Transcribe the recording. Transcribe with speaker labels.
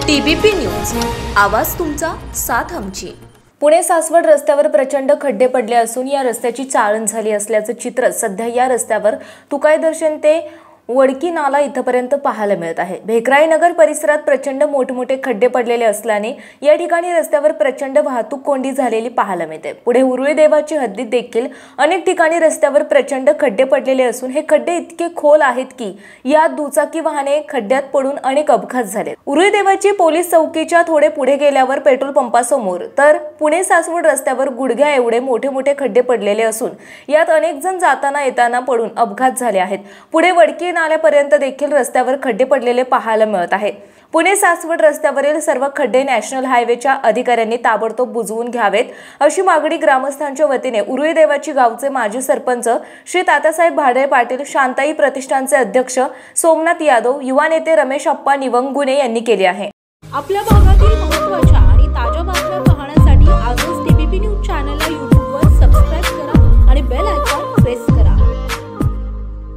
Speaker 1: TBP news, आवाज तुमचा, साथ आमची। पुणे सासवड रस्त्यावर प्रचंड खड्डे पडले असून या रस्त्याची चाळण झाली असल्याचं चित्र सध्या या रस्त्यावर तुकाई दर्शन ते वडकी नाला इथपर्यंत पाहायला मिळत आहे। भेकराई नगर परिसरात प्रचंड मोठमोठे खड्डे पडलेले असल्याने या ठिकाणी रस्त्यावर प्रचंड वाहतूक कोंडी झालेली पाहायला मिळते। पुढे उरुळी देवाची हद्दीत देखील अनेक ठिकाणी रस्त्यावर प्रचंड खड्डे पडलेले असून हे खड्डे इतके खोल आहेत की या दुचाकी वाहने खड्ड्यात पडून अनेक अपघात झाले। उरुळी देवाची पोलीस चौकीच्या थोडे पुढे गेल्यावर पेट्रोल पंपासमोर तर पुणे सासवड रस्त्यावर गुडघ्या एवढे मोठे खड्डे पडलेले असून यात अनेक जण जाताना येताना पडून अपघात झाले आहेत। पुढे वडकी नाल्यापर्यंत देखील रस्त्यावर खड्डे पडलेले पाहायला मिळत आहेत। पुणे सासवड रस्त्यावरील सर्व खड्डे नॅशनल हायवेच्या अधिकाऱ्यांनी ताबडतोब बुजवून घ्यावेत अशी मागणी ग्रामस्थांच्या वतीने उरुळी देवाची गावचे माजी सरपंच श्री तात्यासाहेब भाडे पाटील, शांताई प्रतिष्ठानचे अध्यक्ष सोमनाथ यादव, युवा नेते रमेश अप्पा निवंगुने यांनी केली आहे।
Speaker 2: आपल्या भागातील